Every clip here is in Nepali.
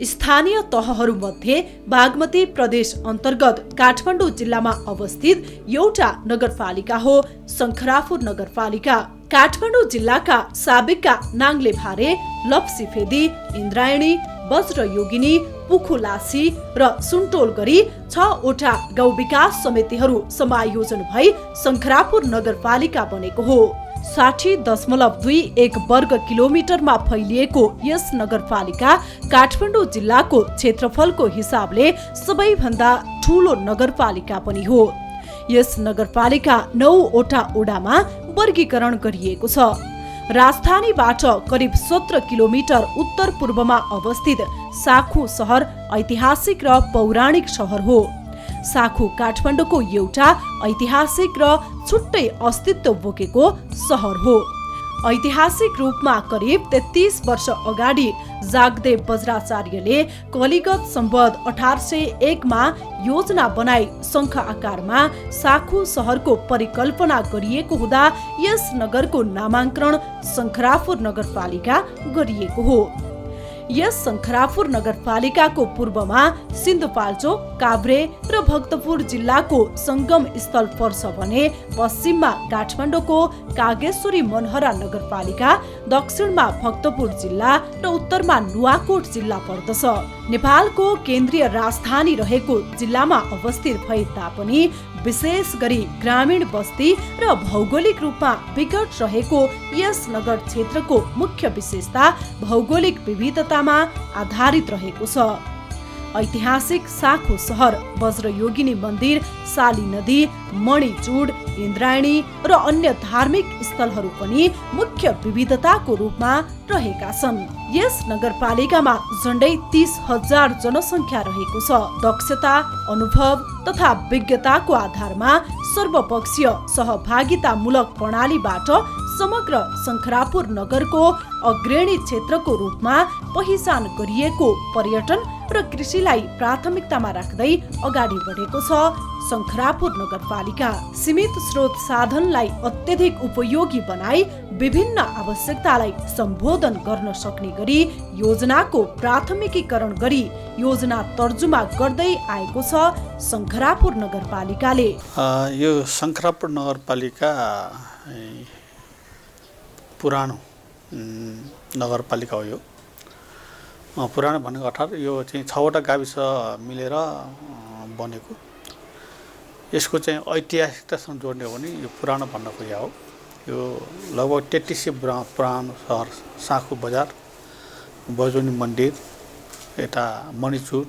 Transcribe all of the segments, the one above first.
स्थानीय तहहरूमध्ये बागमती प्रदेश अन्तर्गत काठमाडौँ जिल्लामा अवस्थित एउटा नगरपालिका हो शंखराफुर नगरपालिका। काठमाडौँ जिल्लाका साबिकका नाङ्ले भारे, लप्सीफेदी, इन्द्रायणी, वज्रयोगिनी, पुखुलासी र सुन्टोल गरी 6 वटा गाउँ विकास समितिहरू समायोजन भई शंखराफुर नगरपालिका बनेको हो। 60.21 वर्ग किलोमिटरमा फैलिएको यस नगरपालिका काठमाडौँ जिल्लाको क्षेत्रफलको हिसाबले सबैभन्दा ठूलो नगरपालिका पनि हो। यस नगरपालिका 9 वटा वडामा वर्गीकरण गरिएको छ। राजधानीबाट करिब 17 किलोमिटर उत्तर पूर्वमा अवस्थित साखु सहर ऐतिहासिक र पौराणिक सहर हो। साखु काठमाडौँको एउटा ऐतिहासिक र छुट्टै अस्तित्व बोकेको सहर हो। ऐतिहासिक रूपमा करिब 33 वर्ष अगाडि जागदेव वज्राचार्यले कलिगत सम्वत 1801 मा योजना बनाई शंख आकारमा साखु सहरको परिकल्पना गरिएको हुँदा यस नगरको नामाङ्करण शंखराफुर नगरपालिका गरिएको हो। यस शंखराफुर नगरपालिकाको पूर्वमा सिन्धुपाल्चोक, काभ्रे र भक्तपुर जिल्लाको संगम स्थल पर्छ भने पश्चिममा काठमाडौँको कागेश्वरी मनहरा नगरपालिका, दक्षिणमा भक्तपुर जिल्ला र उत्तरमा नुवाकोट जिल्ला पर्दछ। नेपालको केन्द्रीय राजधानी रहेको जिल्लामा अवस्थित भए तापनि विशेष गरी ग्रामीण बस्ती र भौगोलिक रूपमा विकट रहेको यस नगर क्षेत्रको मुख्य विशेषता भौगोलिक विविधतामा आधारित रहेको छ। ऐतिहासिक साखु सहर, वज्रयोगिनी मन्दिर, साली नदी, मणिचुड, इन्द्रायणी र अन्य धार्मिक स्थलहरू पनि मुख्य विविधताको रूपमा रहेका छन्। यस नगरपालिकामा झण्डै 30,000 जनसङ्ख्या रहेको छ। दक्षता, अनुभव तथा विज्ञताको आधारमा सर्वपक्षीय सहभागितामूलक प्रणालीबाट समग्र शंखराफुर नगरको अग्रणी क्षेत्रको रूपमा पहिचान गरिएको पर्यटन र कृषिलाई प्राथमिकतामा राख्दै अगाडि बढेको छ। शंखराफुर नगरपालिका सीमित स्रोत साधनलाई अत्यधिक उपयोगी बनाई विभिन्न आवश्यकतालाई सम्बोधन गर्न सक्ने गरी योजनाको प्राथमिकीकरण गरी योजना तर्जुमा गर्दै आएको छ शंखराफुर नगरपालिकाले। यो शंखराफुर नगरपालिका पुरानो नगरपालिका हो। यो पुरानो भनेको अर्थात् यो चाहिँ 6 वटा गाविस मिलेर बनेको। यसको चाहिँ ऐतिहासिकतासँग जोड्ने हो भने यो पुरानो भन्न खोजेको हो। यो लगभग 33 पुरानो सहर, साखु बजार, बजोनी मन्दिर, यता मणिचुट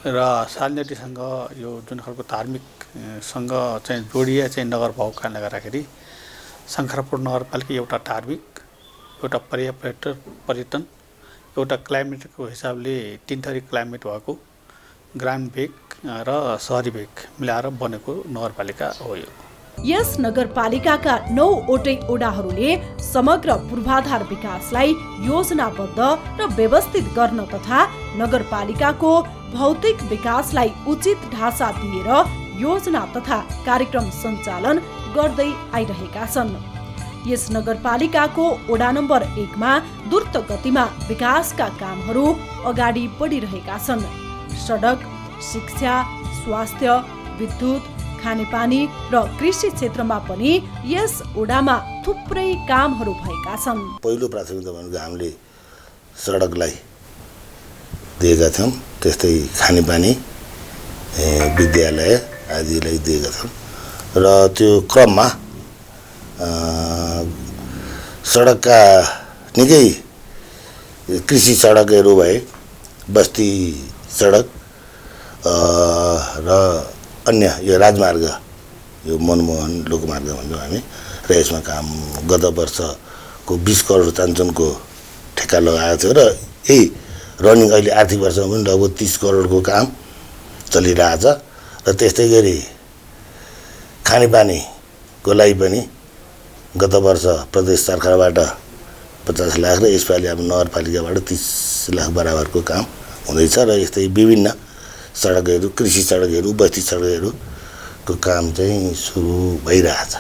र सालनेटीसँग यो जुन खालको धार्मिकसँग चाहिँ जोडिए चाहिँ नगर भएको कारणले गर्दाखेरि शंखराफुर नगरपालिका एउटा धार्मिक, एउटा पर्यटन, एउटा क्लाइमेटको हिसाबले 3 थरी क्लाइमेट भएको ग्रामीण भेग र सहरी भेग मिलाएर बनेको नगरपालिका हो। यस नगरपालिकाका 9 वटै ओडाहरूले समग्र पूर्वाधार विकासलाई योजनाबद्ध र व्यवस्थित गर्न तथा नगरपालिकाको भौतिक विकासलाई उचित ढाँचा दिएर योजना तथा कार्यक्रम सञ्चालन गर्दै आइरहेका छन्। यस नगरपालिकाको वडा नम्बर 1 मा द्रुत गतिमा विकासका कामहरू अगाडि बढिरहेका छन्। सडक, शिक्षा, स्वास्थ्य, विद्युत, खानेपानी र कृषि क्षेत्रमा पनि यस वडामा थुप्रै कामहरू भएका छन्। पहिलो प्राथमिकता भनेको हामीले सडकलाई दिएका थियौँ, त्यस्तै खानेपानी, विद्यालय आदिलाई दिएका छौँ र त्यो क्रममा सडकका निकै कृषि सडकहरू भए, बस्ती सडक र अन्य यो राजमार्ग, यो मनमोहन लोकमार्ग भन्छौँ हामी र यसमा काम गत वर्षको 20 करोड चान्चनको ठेक्का लगाएको थियो र यही रनिङ अहिले आर्थिक वर्षमा पनि लगभग 30 करोडको काम चलिरहेछ र त्यस्तै गरी खानेपानीको लागि पनि गत वर्ष प्रदेश सरकारबाट 50 लाख र यसपालि अब नगरपालिकाबाट 30 लाख बराबरको काम हुँदैछ र यस्तै विभिन्न सडकहरू, कृषि सडकहरू, बस्ती सडकहरूको काम चाहिँ सुरु भइरहेछ।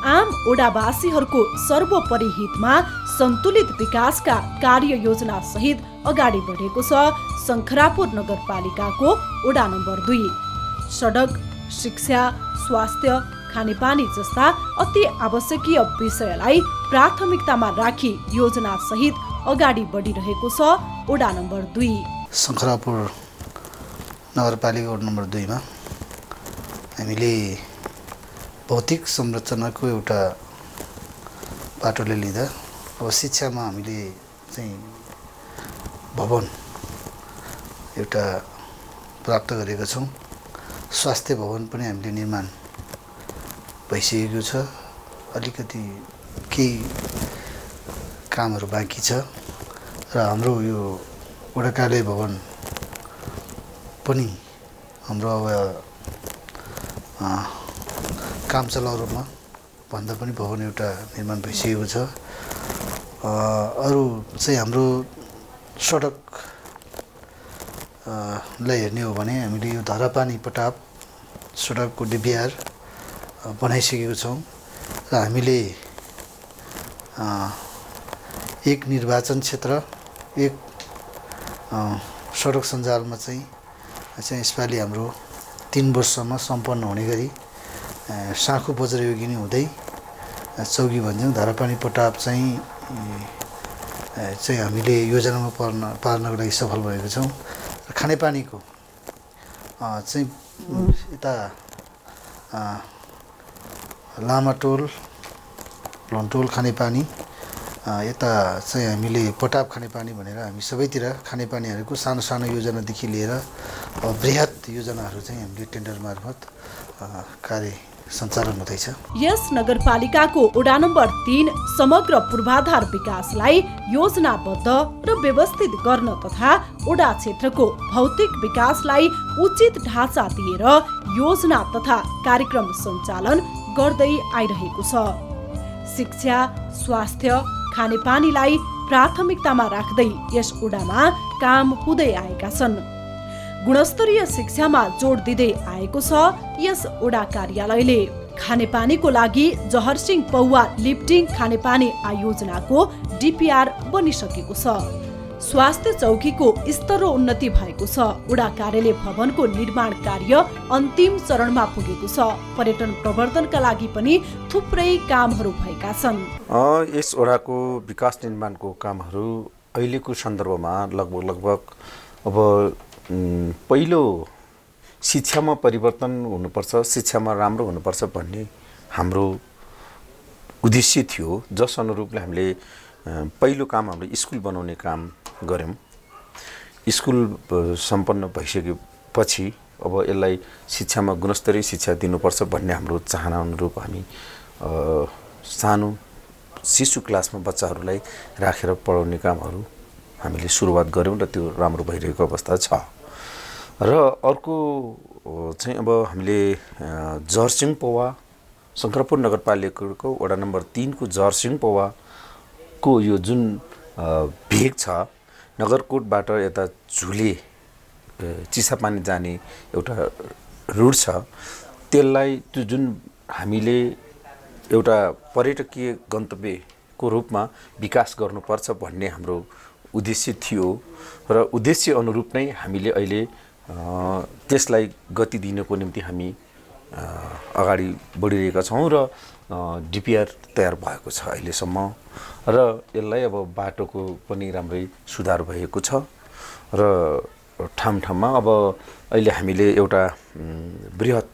आम ओडावासीहरूको सर्वोपरि हितमा सन्तुलित विकासका कार्ययोजना सहित अगाडि बढेको छ शङ्खरापुर नगरपालिकाको वडा नम्बर 2। सडक, शिक्षा, स्वास्थ्य, खानेपानी जस्ता अति आवश्यकीय विषयलाई प्राथमिकतामा राखी योजना सहित अगाडि बढिरहेको छ वडा नम्बर 2। शङ्खरापुर नगरपालिका वडा नम्बर 2 मा हामीले भौतिक संरचनाको एउटा बाटोले लिँदा अब शिक्षामा हामीले चाहिँ भवन एउटा प्राप्त गरेका छौँ। स्वास्थ्य भवन पनि हामीले निर्माण भइसकेको छ। अलिकति केही कामहरू बाँकी छ र हाम्रो यो वडा कार्यालय भवन पनि हाम्रो अब काम चलाउ रूपमा भन्दा पनि भवन एउटा निर्माण भइसकेको छ। अरू चाहिँ हाम्रो सडक लाई हेर्ने हो भने हामीले यो धारापानी पटाप सडकको डिपिआर बनाइसकेको छौँ र हामीले एक निर्वाचन क्षेत्र एक सडक सञ्जालमा चाहिँ यसपालि हाम्रो 3 वर्षमा सम्पन्न हुने गरी साँखु बज्रयोगिनी हुँदै चौकी भन्ज्याङ धारापानी पटाप चाहिँ हामीले योजनामा पार्नको लागि सफल भएको छौँ। खानेपानीको चाहिँ यता लामाटोल लन्टोल खानेपानी यता चाहिँ हामीले पटाप खानेपानी भनेर हामी सबैतिर खानेपानीहरूको सानो सानो योजनादेखि लिएर बृहत योजनाहरू चाहिँ हामीले टेन्डर मार्फत कार्य सञ्चालन हुँदैछ। यस नगरपालिकाको वडा नम्बर 3 समग्र पूर्वाधार विकासलाई योजनाबद्ध र व्यवस्थित गर्न तथा वडा क्षेत्रको भौतिक विकासलाई उचित ढाँचा दिएर योजना तथा कार्यक्रम सञ्चालन गर्दै आइरहेको छ। शिक्षा, स्वास्थ्य, खानेपानीलाई प्राथमिकतामा राख्दै यस वडामा काम हुँदै आएका छन्। गुणस्तरीय शिक्षामा जोड दिँदै आएको छ यस वडा कार्यालयले। खानेपानीको लागि जहरसिंह पौवा लिफ्टिङ खानेपानी आयोजनाको डिपिआर बनिसकेको छ। स्वास्थ्य चौकीको स्तरोन्नति भएको छ। वडा कार्यालय भवनको निर्माण कार्य अन्तिम चरणमा पुगेको छ। पर्यटन प्रवर्धनका लागि पनि थुप्रै कामहरू भएका छन्। यस वडाको विकास निर्माणको कामहरू अहिलेको सन्दर्भमा लगभग अब पहिलो शिक्षामा परिवर्तन हुनुपर्छ, शिक्षामा राम्रो हुनुपर्छ भन्ने हाम्रो उद्देश्य थियो। जस अनुरूपले हामीले पहिलो काम हाम्रो स्कुल बनाउने काम गऱ्यौँ। स्कुल सम्पन्न भइसकेपछि अब यसलाई शिक्षामा गुणस्तरीय शिक्षा दिनुपर्छ भन्ने हाम्रो चाहना अनुरूप हामी सानो शिशु क्लासमा बच्चाहरूलाई राखेर पढाउने कामहरू हामीले सुरुवात गऱ्यौँ र त्यो राम्रो भइरहेको अवस्था छ। र अर्को चाहिँ अब हामीले जहरसिंह पौवा शङ्खरापुर नगरपालिकाको वडा नम्बर 3 को जहरसिंह पौवाको यो जुन भेग छ नगरकोटबाट यता झुले चिसापानी जाने एउटा रुट छ, त्यसलाई त्यो जुन हामीले एउटा पर्यटकीय गन्तव्यको रूपमा विकास गर्नुपर्छ भन्ने हाम्रो उद्देश्य थियो र उद्देश्य अनुरूप नै हामीले अहिले त्यसलाई गति दिनको निम्ति हामी अगाडि बढिरहेका छौँ र डिपिआर तयार भएको छ अहिलेसम्म र यसलाई अब बाटोको पनि राम्रै सुधार भएको छ र ठाउँमा अब अहिले हामीले एउटा बृहत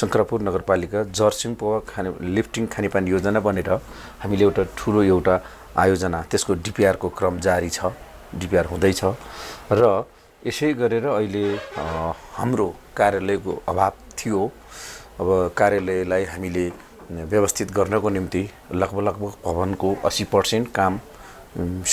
शङ्खरापुर नगरपालिका जहरसिंह पौवा लिफ्टिङ खानेपानी योजना बनेर हामीले एउटा ठुलो एउटा आयोजना त्यसको डिपिआरको क्रम जारी छ, डिपिआर हुँदैछ र यसै गरेर अहिले हाम्रो कार्यालयको अभाव थियो। अब कार्यालयलाई हामीले व्यवस्थित गर्नको निम्ति लगभग भवनको 80% काम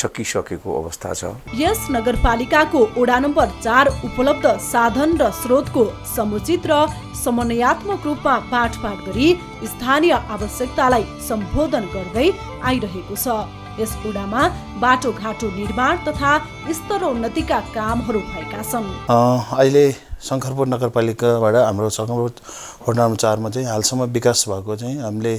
सकिसकेको अवस्था छ। यस नगरपालिकाको वडा नम्बर 4 उपलब्ध साधन र स्रोतको समुचित र समन्वयात्मक रूपमा बाँडफाँड गरी स्थानीय आवश्यकतालाई सम्बोधन गर्दै आइरहेको छ। यस वडामा बाटोघाटो निर्माण तथा स्तरोन्नतिका कामहरू भएका छन्। अहिले शङ्खरपुर नगरपालिकाबाट हाम्रो शङ्खरपुर वडा नम्बर 4 मा चाहिँ हालसम्म विकास भएको चाहिँ हामीले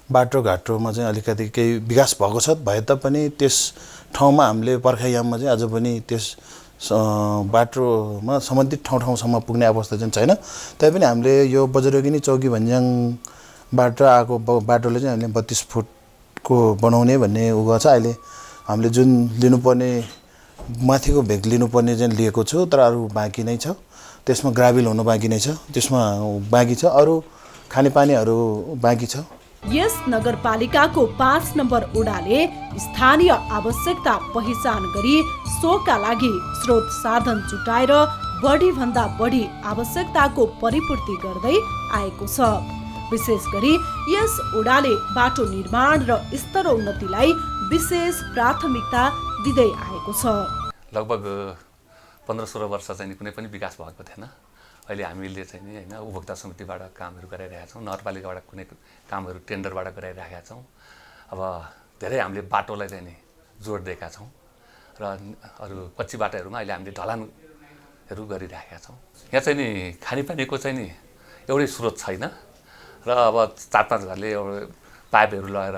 बाटोघाटोमा चाहिँ अलिकति केही विकास भएको छ भए तापनि त्यस ठाउँमा हामीले पर्खाइयाममा चाहिँ अझ पनि त्यस बाटोमा सम्बन्धित ठाउँसम्म पुग्ने अवस्था चाहिँ छैन। तैपनि हामीले यो बज्रयोगिनी चौकी भन्ज्याङबाट आएको बाटोले चाहिँ हामीले 32 फुटको बनाउने भन्ने उ गर्छ। अहिले हामीले जुन लिनुपर्ने माथिको भेग लिनुपर्ने चाहिँ लिएको छु, तर अरू बाँकी नै छ। त्यसमा ग्राभिल हुनु बाँकी नै छ, त्यसमा बाँकी छ, अरू खानेपानीहरू बाँकी छ। यस नगरपालिकाको 5 नम्बर ओडाले स्थानीय आवश्यकता पहिचान गरी सोका लागि स्रोत साधन जुटाएर बढी भन्दा बढी आवश्यकताको परिपूर्ति गर्दै आएको छ। विशेष गरी यस ओडाले बाटो निर्माण र स्तरोन्नतिलाई विशेष प्राथमिकता दिँदै आएको छ। लगभग 15-16 वर्ष चाहिँ कुनै पनि विकास भएको थिएन। अहिले हामीले चाहिँ नि हैन उपभोक्ता समितिबाट कामहरू गराइरहेका छौँ, नगरपालिकाबाट कुनै कामहरू टेन्डरबाट गराइरहेका छौँ। अब धेरै हामीले बाटोलाई चाहिँ नि जोड दिएका छौँ र अरू कच्ची बाटोहरूमा अहिले हामीले ढलानहरू गरिरहेका छौँ। यहाँ चाहिँ नि खानेपानीको चाहिँ नि एउटै स्रोत छैन र अब 4-5 घरले पाइपहरू लगाएर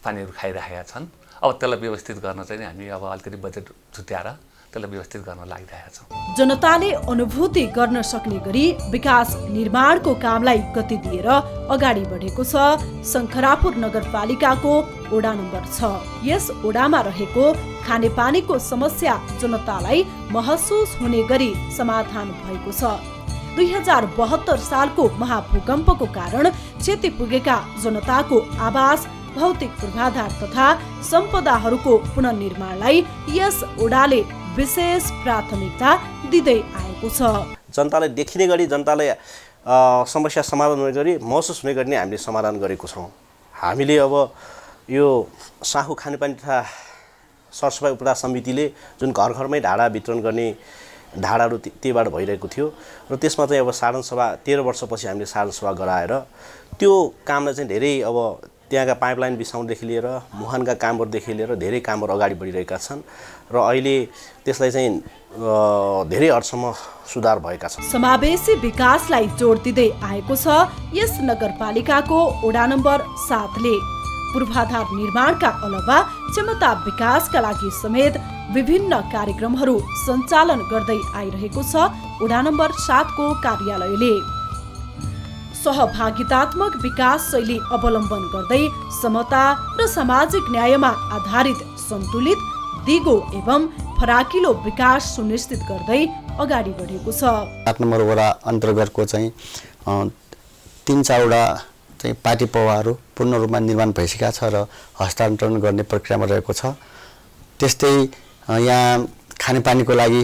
पानीहरू खाइरहेका छन्। अब त्यसलाई व्यवस्थित गर्न चाहिँ नि हामी अब अलिकति बजेट छुट्याएर त्यसलाई व्यवस्थित गर्न लागिरहेका छौँ। जनताले अनुभूति गर्न सक्ने गरी विकास निर्माणको कामलाई गति दिएर अगाडि बढेको छ शङ्खरापुर नगरपालिकाको ओडा नम्बर 6। यस ओडामा रहेको खानेपानीको समस्या जनतालाई महसुस हुने गरी समाधान भएको छ। 2072 सालको महाभूकम्पको कारण क्षति पुगेका जनताको आवास, भौतिक पूर्वाधार तथा सम्पदाहरूको पुनर्निर्माणलाई यस ओडाले विशेष प्राथमिकता दिँदै आएको छ। जनतालाई देखिने गरी, जनतालाई समस्या समाधान हुने गरी, महसुस हुने गरी नै हामीले समाधान गरेको छौँ। हामीले अब यो साहु खानेपानी तथा सरसफाइ उपभोक्ता समितिले जुन घर घरमै ढाडा वितरण गर्ने ढाडाहरू त्यहीबाट भइरहेको थियो र त्यसमा चाहिँ अब साधारण सभा 13 वर्षपछि हामीले साधारण सभा गराएर त्यो कामलाई चाहिँ धेरै अब त्यहाँका पाइपलाइन बिसाउनदेखि लिएर मुहानका कामहरूदेखि लिएर धेरै कामहरू अगाडि बढिरहेका छन् र अहिले त्यसलाई चाहिँ धेरै हदसम्म सुधार भएका छन्। समावेशी विकासलाई जोड दिँदै आएको छ यस नगरपालिकाको ओडा नम्बर 7ले। पूर्वाधार निर्माणका अलावा क्षमता विकासका लागि समेत विभिन्न कार्यक्रमहरू सञ्चालन गर्दै आइरहेको छ ओडा नम्बर 7 को कार्यालयले। सहभागितात्मक विकास शैली अवलम्बन गर्दै समता र सामाजिक न्यायमा आधारित सन्तुलित, दिगो एवं फराकिलो विकास सुनिश्चित गर्दै अगाडि बढेको छ। 7 नम्बर वडा अन्तर्गतको चाहिँ 3-4 चाहिँ पार्टी पौवाहरू पूर्ण रूपमा निर्माण भइसकेका छ र हस्तान्तरण गर्ने प्रक्रियामा रहेको छ। त्यस्तै यहाँ खानेपानीको लागि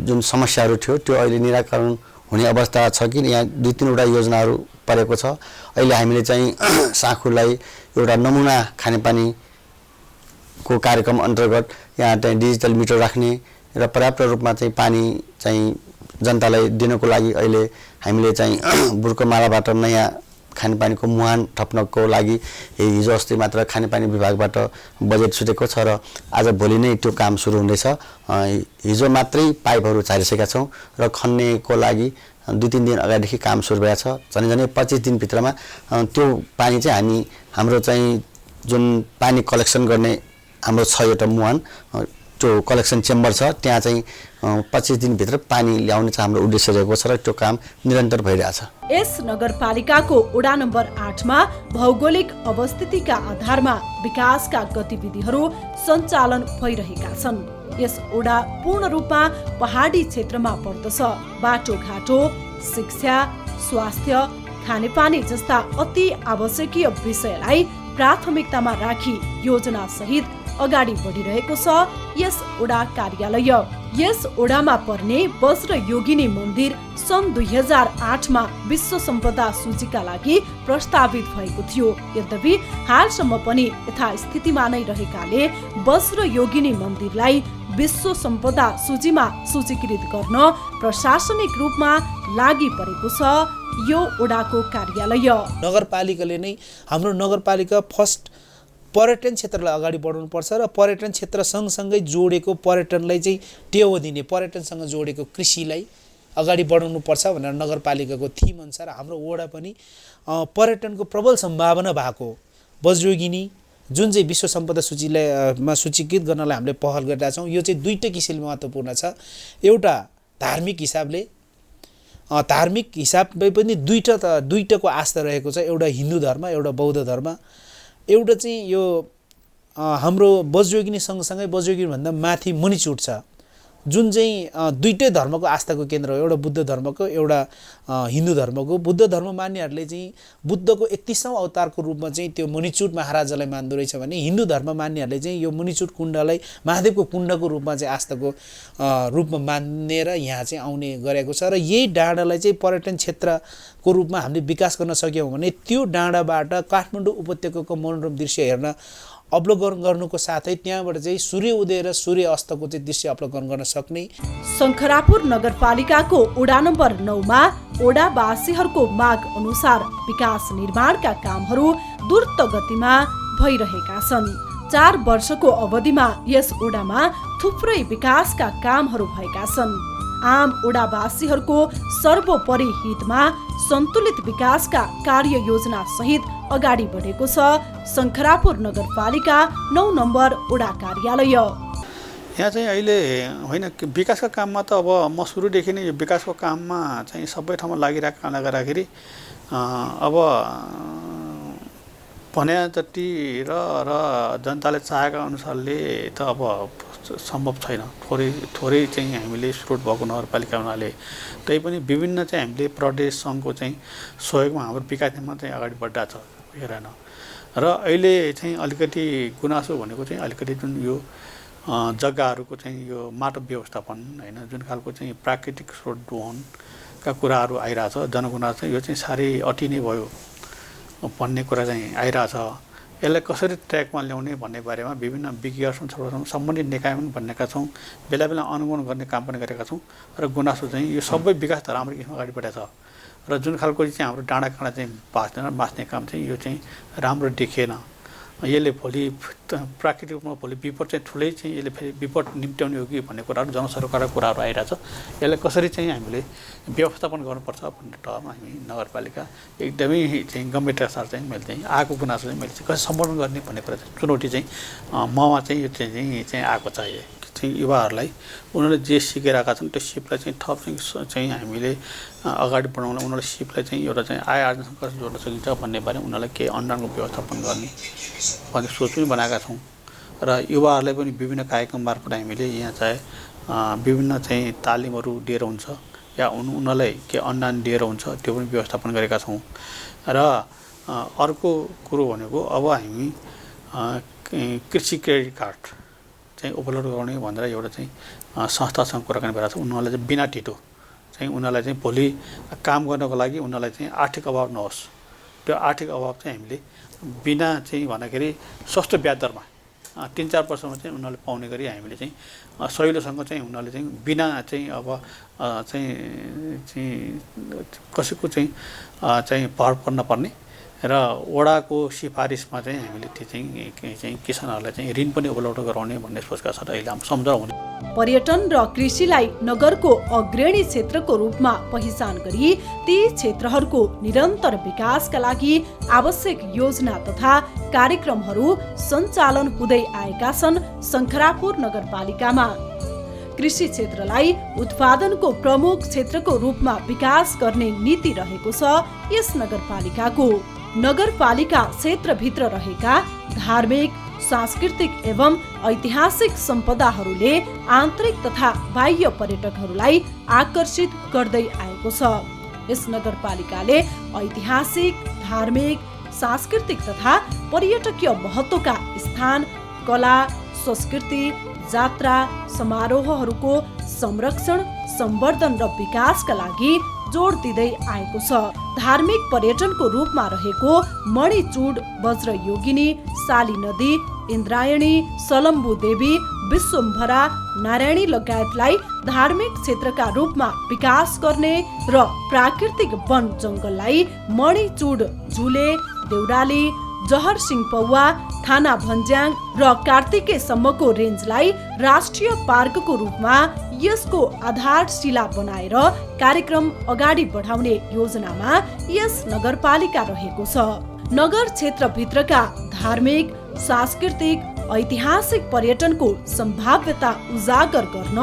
जुन समस्याहरू थियो त्यो अहिले निराकरण हुने अवस्था छ कि यहाँ 2-3 योजनाहरू परेको छ। अहिले हामीले चाहिँ साखुलाई एउटा नमुना खानेपानीको कार्यक्रम अन्तर्गत यहाँ चाहिँ डिजिटल मिटर राख्ने र पर्याप्त रूपमा चाहिँ पानी चाहिँ जनतालाई दिनको लागि अहिले हामीले चाहिँ बुर्कोमालाबाट नयाँ खानेपानीको मुहान थप्नको लागि हिजो अस्ति मात्र खानेपानी विभागबाट बजेट छुटेको छ र आज भोलि नै त्यो काम सुरु हुँदैछ। हिजो मात्रै पाइपहरू झारिसकेका छौँ र खन्नेको लागि 2-3 दिन अगाडिदेखि काम सुरु भएको छ। झनै 25 दिनभित्रमा त्यो पानी चाहिँ हाम्रो चाहिँ जुन पानी कलेक्सन गर्ने हाम्रो 6 वटा मुहान त्यो कलेक्सन चेम्बर छ, त्यहाँ चाहिँ 25 दिनभित्र पानी ल्याउने चाहिँ हाम्रो उद्देश्य रहेको छ र त्यो काम निरन्तर भइरहेछ। यस नगरपालिकाको ओडा नम्बर 8 मा भौगोलिक अवस्थितिका आधारमा विकासका गतिविधिहरू सञ्चालन भइरहेका छन्। यस ओडा पूर्ण रूपमा पहाडी क्षेत्रमा पर्दछ। बाटोघाटो, शिक्षा, स्वास्थ्य, खानेपानी जस्ता अति आवश्यकीय विषयलाई प्राथमिकतामा राखी योजना सहित अगाडि बढिरहेको छ यस ओडा कार्यालय। यस ओडामा पर्ने वज्र योगिनी मन्दिर सन् 2008 मा विश्व सम्पदा सूचीका लागि प्रस्तावित भएको थियो। यद्यपि हालसम्म पनि यथास्थितिमा नै रहेकाले वज्र योगिनी मन्दिरलाई विश्व सम्पदा सूचीमा सूचीकृत गर्न प्रशासनिक रूपमा लागि परेको छ यो ओडाको कार्यालय। नगरपालिकाले नै हाम्रो नगरपालिका फर्स्ट पर्यटन क्षेत्रलाई अगाडि बढाउनुपर्छ र पर्यटन क्षेत्र सँगसँगै जोडेको पर्यटनलाई चाहिँ टेवा दिने, पर्यटनसँग जोडेको कृषिलाई अगाडि बढाउनुपर्छ भनेर नगरपालिकाको थिम अनुसार हाम्रो वडा पनि पर्यटनको प्रबल सम्भावना भएको वज्रयोगिनी जुन चाहिँ विश्व सम्पदा सूचीमा सूचीकृत गर्नलाई हामीले पहल गरिरहेका छौँ। यो चाहिँ दुईटै किसिमले महत्त्वपूर्ण छ। एउटा धार्मिक हिसाबले पनि दुईटाको आस्था रहेको छ। एउटा हिन्दू धर्म, एउटा बौद्ध धर्म। एउटा चाहिँ यो हाम्रो वज्रयोगिनी सँगसँगै वज्रयोगिनीभन्दा माथि मणिचुट छ, जुन चाहिँ दुईटै धर्मको आस्थाको केन्द्र हो। एउटा बुद्ध धर्मको, एउटा हिन्दू धर्मको। बुद्ध धर्म मान्नेहरूले चाहिँ बुद्धको 31औं अवतारको रूपमा चाहिँ त्यो मणिचुट महाराजालाई मान्दो रहेछ भने हिन्दू धर्म मान्नेहरूले चाहिँ यो मणिचुट कुण्डलाई महादेवको कुण्डको रूपमा चाहिँ आस्थाको रूपमा मानेर यहाँ चाहिँ आउने गरेको छ। र यही डाँडालाई चाहिँ पर्यटन क्षेत्रको रूपमा हामीले विकास गर्न सक्यौँ भने त्यो डाँडाबाट काठमाडौँ उपत्यकाको मनोरम दृश्य हेर्न अवलोकन गर्नुको साथै त्यहाँबाट चाहिँ सूर्य उदय र सूर्य अस्तको चाहिँ दृश्य अवलोकन गर्न सक्ने। शङ्खरापुर नगरपालिकाको वडा नम्बर 9 मा वडावासीहरूको माग अनुसार विकास निर्माणका कामहरू द्रुत गतिमा भइरहेका छन्। 4 वर्षको अवधिमा यस वडामा थुप्रै विकासका कामहरू भएका छन्। आम वडावासीहरूको सर्वोपरि हितमा सन्तुलित विकासका कार्य योजना सहित अगाडि बढेको छ शङ्खरापुर नगरपालिका 9 नम्बर वडा कार्यालय। यहाँ चाहिँ अहिले होइन विकासका काममा त अब म सुरुदेखि नै यो विकासको काममा चाहिँ सबै ठाउँमा लागिरहेको कारणले गर्दाखेरि अब भने जति र जनताले चाहेका अनुसारले त अब सम्भव छैन। थोरै चाहिँ हामीले स्रोत भएको नगरपालिका हुनाले तै पनि विभिन्न चाहिँ हामीले प्रदेश सङ्घको चाहिँ सहयोगमा हाम्रो विकास निर्माण चाहिँ अगाडि बढिरहेको छ हेरेन। र अहिले चाहिँ अलिकति गुनासो भनेको चाहिँ अलिकति जुन यो जग्गाहरूको चाहिँ यो माटो व्यवस्थापन होइन, जुन खालको चाहिँ प्राकृतिक स्रोत दोहनका कुराहरू आइरहेछ, जनगुनासो यो चाहिँ साह्रै अति नै भयो भन्ने कुरा चाहिँ आइरहेछ। यसलाई कसरी ट्र्याकमा ल्याउने भन्ने बारेमा विभिन्न विज्ञसँग सम्बन्धित निकायमा पनि भनेका छौँ, बेला बेला अनुगमन गर्ने काम पनि गरेका छौँ। र गुनासो चाहिँ यो सबै विकास त राम्रो किसिममा अगाडि बढेको छ। र जुन खालको चाहिँ हाम्रो डाँडाकाँडा चाहिँ बाँच्ने काम चाहिँ यो चाहिँ राम्रो देखिएन। यसले भोलि प्राकृतिक रूपमा भोलि विपद चाहिँ ठुलै चाहिँ यसले फेरि विपद निम्त्याउने हो कि भन्ने कुराहरू जनसरोकारका कुराहरू आइरहेछ। यसलाई कसरी चाहिँ हामीले व्यवस्थापन गर्नुपर्छ भन्ने ठाउँमा हामी नगरपालिका एकदमै चाहिँ गम्भीरताका साथ चाहिँ मैले चाहिँ आएको गुनासो चाहिँ मैले चाहिँ कसरी सम्बोधन गर्ने भन्ने कुरा चाहिँ चुनौती चाहिँ ममा चाहिँ यो चाहिँ आएको छ। चाहिँ युवाहरूलाई उनीहरूले जे सिकेर छन् त्यो सिपलाई चाहिँ थप चाहिँ हामीले अगाडि बढाउन उनीहरूले सिपलाई चाहिँ एउटा चाहिँ आय आर्जनसँग कसरी जोड्न सकिन्छ भन्ने बारेमा उनीहरूलाई केही अनुदानको व्यवस्थापन गर्ने भन्ने सोच पनि बनाएका छौँ। र युवाहरूलाई पनि विभिन्न कार्यक्रम मार्फत हामीले यहाँ चाहे विभिन्न चाहिँ तालिमहरू दिएर हुन्छ या उनीहरूलाई के अनुदान दिएर हुन्छ त्यो पनि व्यवस्थापन गरेका छौँ। र अर्को कुरो भनेको अब हामी कृषि क्रेडिट कार्ड चाहिँ उपलब्ध गराउने भनेर एउटा चाहिँ संस्थासँग कुराकानी भइरहेको छ। उनीहरूलाई चाहिँ बिना टिटो चाहिँ उनीहरूलाई चाहिँ भोलि काम गर्नको लागि उनीहरूलाई चाहिँ आर्थिक अभाव नहोस्, त्यो आर्थिक अभाव चाहिँ हामीले बिना चाहिँ भन्दाखेरि सस्तो ब्याज दरमा 3-4 वर्षमा चाहिँ उनीहरूले पाउने गरी हामीले चाहिँ सहिलोसँग चाहिँ उनीहरूले चाहिँ बिना चाहिँ अब चाहिँ कसैको चाहिँ भर पर्न पर्ने र वडाको सिफारिसमा चाहिँ हामीले त्यो चाहिँ किसानहरूलाई चाहिँ ऋण पनि उपलब्ध गराउने भन्ने सोचका साथ अहिले हामी सम्झाउने। पर्यटन र कृषिलाई नगरको अग्रणी क्षेत्रको रूपमा पहिचान गरी ती क्षेत्रहरूको निरन्तर विकासका लागि आवश्यक योजना तथा कार्यक्रमहरू सञ्चालन हुँदै आएका छन् शङ्खरापुर नगरपालिकामा। कृषि क्षेत्रलाई उत्पादनको प्रमुख क्षेत्रको रूपमा विकास गर्ने नीति रहेको छ यस नगरपालिकाको। नगरपालिका क्षेत्रभित्र रहेका धार्मिक, सांस्कृतिक एवं ऐतिहासिक सम्पदाहरूले आन्तरिक तथा बाह्य पर्यटकहरूलाई आकर्षित गर्दै आएको छ। यस नगरपालिकाले ऐतिहासिक, धार्मिक, सांस्कृतिक तथा पर्यटकीय महत्त्वका स्थान, कला, संस्कृति, जात्रा, समारोहहरूको संरक्षण, सम्वर्धन र विकासका लागि जोड दिँदै आएको छ। धार्मिक पर्यटनको रूपमा रहेको मणिचुड, वज्रयोगिनी, साली नदी, इन्द्रायणी, सलम्बु देवी, विश्वम्भरा, नारायणी लगायतलाई धार्मिक क्षेत्रका रूपमा विकास गर्ने र प्राकृतिक वन जङ्गललाई मणिचुड, झुले, देउराली, जहर सिंह पौवा, थाना भन्ज्याङ र कार्तिकेसम्मको रेन्जलाई राष्ट्रिय पार्कको रूपमा यसको आधारशिला बनाएर कार्यक्रम अगाडि बढाउने योजनामा यस नगरपालिका रहेको छ। नगर क्षेत्रभित्रका धार्मिक, सांस्कृतिक, ऐतिहासिक पर्यटनको सम्भाव्यता उजागर गर्न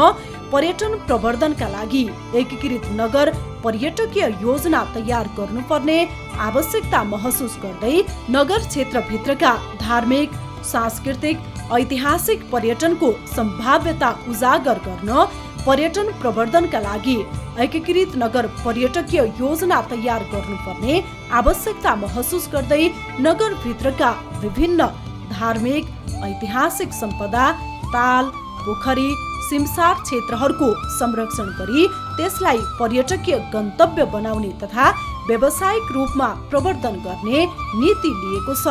पर्यटन प्रवर्धनका लागि एकीकृत नगर पर्यटकीय योजना तयार गर्नुपर्ने आवश्यकता महसुस गर्दै नगर क्षेत्रभित्रका धार्मिक, सांस्कृतिक, ऐतिहासिक पर्यटनको सम्भाव्यता उजागर गर्न पर्यटन प्रवर्धनका लागि एकीकृत नगर पर्यटकीय योजना तयार गर्नुपर्ने आवश्यकता महसुस गर्दै नगरभित्रका विभिन्न धार्मिक, ऐतिहासिक सम्पदा, ताल, पोखरी, सिमसार क्षेत्रहरूको संरक्षण गरी त्यसलाई पर्यटकीय गन्तव्य बनाउने तथा व्यावसायिक रूपमा प्रवर्धन गर्ने नीति लिएको छ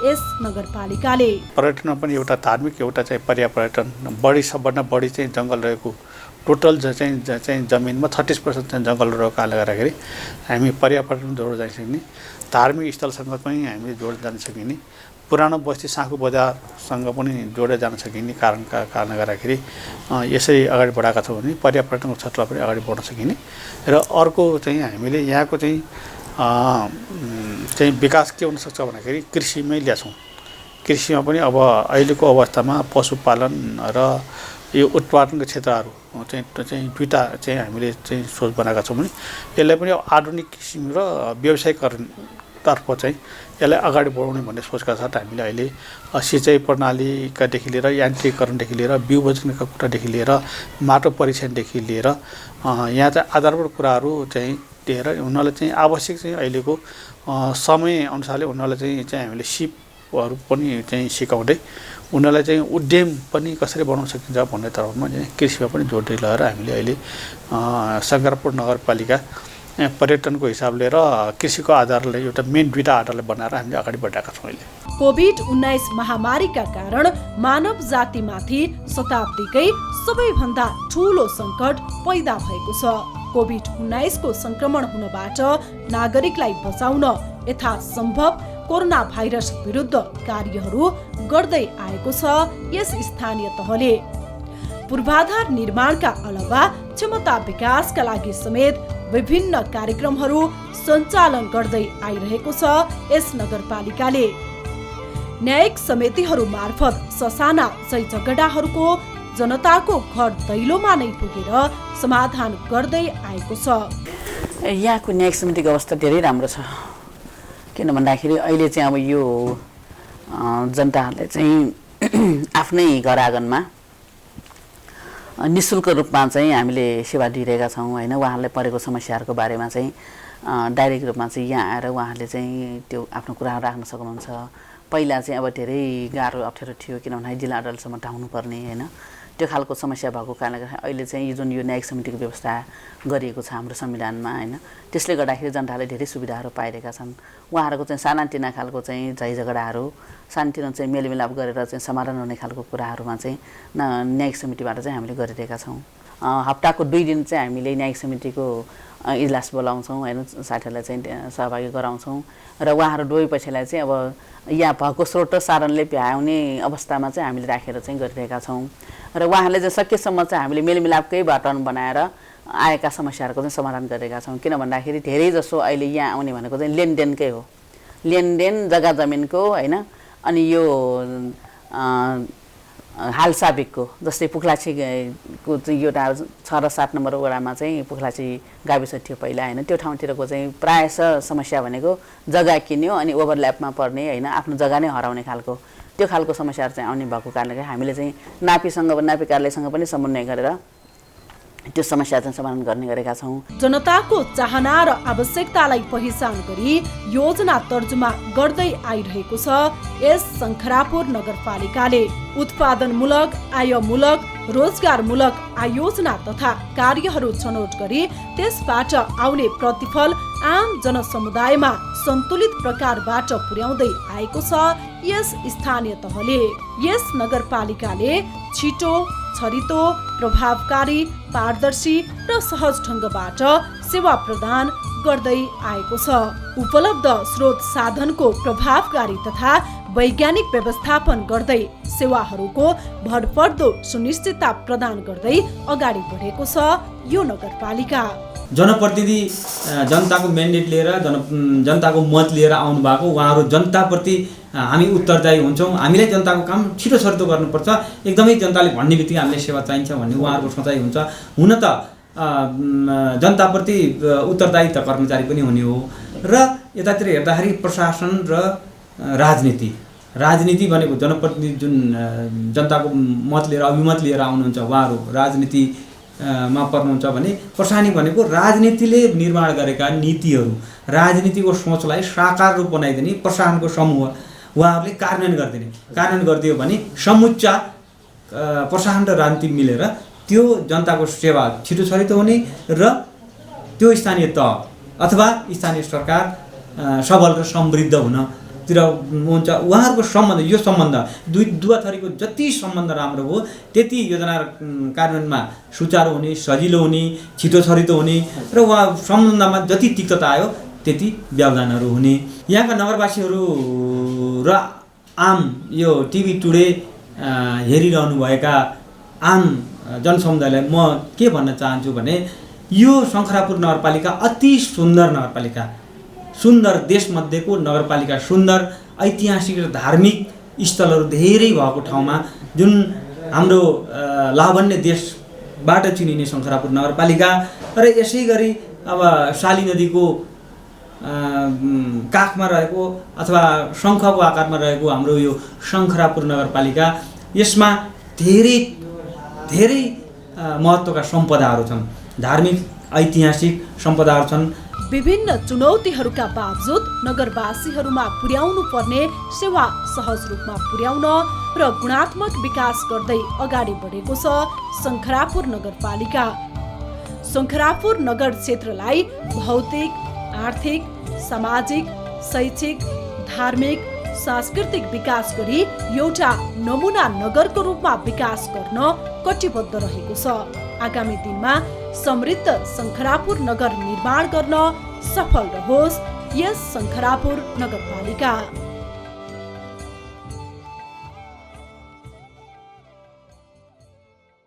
यस नगरपालिकाले। पर्यटनमा पनि एउटा धार्मिक, एउटा चाहिँ पर्यापर्यटन, बढी सबभन्दा बढी चाहिँ जङ्गल रहेको टोटल चाहिँ जमिनमा 30% चाहिँ जङ्गल रहेको कारणले गर्दाखेरि हामी पर्यापर्यटन जोडेर जान सकिने, धार्मिक स्थलसँग पनि हामीले जोडेर जान सकिने, पुरानो बस्ती साँखु बजारसँग पनि जोडेर जान सकिने कारणले गर्दाखेरि यसरी अगाडि बढाएका छौँ भने पर्यापर्यटनको क्षेत्रलाई पनि अगाडि बढ्न सकिने। र अर्को चाहिँ हामीले यहाँको चाहिँ विकास के हुनसक्छ भन्दाखेरि कृषिमै ल्याछौँ। कृषिमा पनि अब अहिलेको अवस्थामा पशुपालन र यो उत्पादनको क्षेत्रहरू चाहिँ दुईवटा चाहिँ हामीले चाहिँ सोच बनाएका छौँ भने यसलाई पनि आधुनिक किसिम र व्यावसायिकरणतर्फ चाहिँ यसलाई अगाडि बढाउने भन्ने सोचका साथ हामीले अहिले सिँचाइ प्रणालीकादेखि लिएर यान्त्रिकरणदेखि लिएर बिउ बचाउनेका कुरादेखि लिएर माटो परीक्षणदेखि लिएर यहाँ चाहिँ आधारभूत कुराहरू चाहिँ दिएर उनीहरूलाई चाहिँ आवश्यक चाहिँ अहिलेको समयअनुसारले उनीहरूलाई चाहिँ हामीले सिपहरू पनि चाहिँ सिकाउँदै उनीहरूलाई चाहिँ उद्यम पनि कसरी बनाउन सकिन्छ भन्ने तर्फमा चाहिँ कृषिमा पनि जोड लगाएर हामीले अहिले शङ्करपुर नगरपालिका पर्यटनको हिसाबले र कृषिको आधारले एउटा मेन दुईटा आधारले बनाएर हामीले अगाडि बढाएका छौँ अहिले। कोभिड-19 महामारीका कारण मानव जातिमाथि शताब्दीकै सबैभन्दा ठूलो सङ्कट पैदा भएको छ। कोभिड-19 को संक्रमण हुनबाट नागरिकलाई बचाउन यथासम्भव कोरोना भाइरस विरुद्ध कार्यहरू गर्दै आएको छ यस स्थानीय तहले। पूर्वाधार निर्माणका अलावा क्षमता विकासका लागि समेत विभिन्न कार्यक्रमहरू सञ्चालन गर्दै आइरहेको छ यस नगरपालिकाले। न्यायिक समितिहरू मार्फत ससाना झैझगडाहरूको जनताको घर दैलोमा नै पुगेर समाधान गर्दै आएको छ। यहाँको न्यायिक समितिको अवस्था धेरै राम्रो छ। किन भन्दाखेरि अहिले चाहिँ अब यो जनताहरूले चाहिँ आफ्नै घर आँगनमा निःशुल्क रूपमा चाहिँ हामीले सेवा दिइरहेका छौँ होइन। उहाँहरूलाई परेको समस्याहरूको बारेमा चाहिँ डाइरेक्ट रूपमा चाहिँ यहाँ आएर उहाँहरूले चाहिँ त्यो आफ्नो कुराहरू राख्न सक्नुहुन्छ। पहिला चाहिँ अब धेरै गाह्रो अप्ठ्यारो थियो किन भन्दाखेरि जिल्ला अदालतसम्म धाउनु पर्ने होइन, त्यो खालको समस्या भएको कारणले गर्दा अहिले चाहिँ जुन यो न्यायिक समितिको व्यवस्था गरिएको छ हाम्रो संविधानमा होइन, त्यसले गर्दाखेरि जनताले धेरै सुविधाहरू पाइरहेका छन्। उहाँहरूको चाहिँ सानातिना खालको चाहिँ झैझगडाहरू शान्तिमा चाहिँ मेलमिलाप गरेर चाहिँ समाधान हुने खालको कुराहरूमा चाहिँ न्यायिक समितिबाट चाहिँ हामीले गरिरहेका छौँ। हप्ताको 2 दिन चाहिँ हामीले न्यायिक समितिको इजलास बोलाउँछौँ होइन, साथीहरूलाई चाहिँ सहभागी गराउँछौँ र उहाँहरू दुवै पक्षलाई चाहिँ अब यहाँ भएको स्रोत साधनले भ्याउने अवस्थामा चाहिँ हामीले राखेर चाहिँ गरिरहेका छौँ र उहाँहरूले चाहिँ सकेसम्म चाहिँ हामीले मेलमिलापकै वातावरण बनाएर आएका समस्याहरूको चाहिँ समाधान गरिरहेका छौँ। किन भन्दाखेरि धेरै जसो अहिले यहाँ आउने भनेको चाहिँ लेनदेनकै हो, लेनदेन जग्गा जमिनको होइन। अनि यो हालसाबिकको जस्तै पुखलाचीको चाहिँ एउटा 6 र 7 नम्बर वडामा चाहिँ पुखलाची गाविस थियो पहिला होइन, त्यो ठाउँतिरको चाहिँ प्रायः समस्या भनेको जग्गा किन्यो अनि ओभरल्यापमा पर्ने होइन, आफ्नो जग्गा नै हराउने खालको त्यो खालको समस्याहरू चाहिँ आउने भएको कारणले गर्दा हामीले चाहिँ नापी कार्यालयसँग पनि समन्वय गरेर त्यो समस्या चाहिँ समाधान गर्ने गरेका छौँ। जनताको चाहना र आवश्यकतालाई पहिचान गरी योजना तर्जुमा गर्दै आइरहेको छ यस शङ्खरापुर नगरपालिकाले। उत्पादनमूलक, आयमूलक, रोजगारमूलक आयोजना तथा कार्यहरू छनौट गरी त्यसबाट आउने प्रतिफल आम जनसमुदायमा सन्तुलित प्रकारबाट पुर्याउँदै आएको छ यस स्थानीय तहले। यस नगरपालिकाले छिटो, छरितो, प्रभावकारी, पारदर्शी र सहज ढङ्गबाट सेवा प्रदान गर्दै आएको छ। उपलब्ध स्रोत साधनको प्रभावकारी तथा वैज्ञानिक व्यवस्थापन गर्दै सेवाहरूको भरपर्दो सुनिश्चितता प्रदान गर्दै अगाडि बढेको छ यो नगरपालिका। जनप्रतिनिधि जनताको म्यान्डेट लिएर जनताको मत लिएर आउनु भएको, उहाँहरू जनताप्रति हामी उत्तरदायी हुन्छौँ, हामीलाई जनताको काम छिटो छरितो गर्नुपर्छ, एकदमै जनताले भन्ने बित्तिकै हामीलाई सेवा चाहिन्छ भन्ने उहाँहरूको सोचाइ हुन्छ। हुन त जनताप्रति उत्तरदायित्व कर्मचारी पनि हुने हो। र यतातिर हेर्दाखेरि प्रशासन र राजनीति भनेको जनप्रतिनिधि जुन जनताको मत लिएर अभिमत लिएर आउनुहुन्छ उहाँहरू राजनीतिमा पर्नुहुन्छ भने प्रशासनिक भनेको राजनीतिले निर्माण गरेका नीतिहरू, राजनीतिको सोचलाई साकार रूप बनाइदिने प्रशासनको समूह उहाँहरूले कार्यान्वयन गरिदियो भने समुच्चा प्रशासन र राजनीति मिलेर त्यो जनताको सेवा छिटो छरितो हुने र त्यो स्थानीय तह अथवा स्थानीय सरकार सबल र समृद्ध हुनतिर हुन्छ। उहाँहरूको सम्बन्ध यो सम्बन्ध दुवै थरीको जति सम्बन्ध राम्रो हो त्यति योजना कार्यान्वयनमा सुचारू हुने, सजिलो हुने, छिटो छरितो हुने र उहाँ सम्बन्धमा जति तिक्तता आयो त्यति व्यवधानहरू हुने। यहाँका नगरवासीहरू र आम यो टिभी टुडे हेरिरहनुभएका आम जनसमुदायलाई म के भन्न चाहन्छु भने यो शङ्खरापुर नगरपालिका अति सुन्दर नगरपालिका, सुन्दर देशमध्येको नगरपालिका, सुन्दर ऐतिहासिक र धार्मिक स्थलहरू धेरै भएको ठाउँमा जुन हाम्रो लावण्य देशबाट चिनिने शङ्खरापुर नगरपालिका र यसै गरी अब शाली नदीको काखमा रहेको अथवा शङ्खको आकारमा रहेको हाम्रो यो शङ्खरापुर नगरपालिका, यसमा धेरै महत्त्वका सम्पदाहरू छन्, धार्मिक ऐतिहासिक सम्पदाहरू छन्। विभिन्न चुनौतीहरूका बावजुद नगरवासीहरूमा पुर्याउनु पर्ने सेवा सहज रूपमा पुर्याउन र गुणात्मक विकास गर्दै अगाडि बढेको छ शङ्खरापुर नगरपालिका। शङ्खरापुर नगर क्षेत्रलाई भौतिक, आर्थिक, सामाजिक, शैक्षिक, धार्मिक, सांस्कृतिक विकास गरी एउटा नमुना नगरको रूपमा विकास गर्न कटिबद्ध रहेको छ। आगामी दिनमा समृद्ध शङ्खरापुर नगर निर्माण गर्न सफल रहोस् यस शङ्खरापुर नगरपालिका।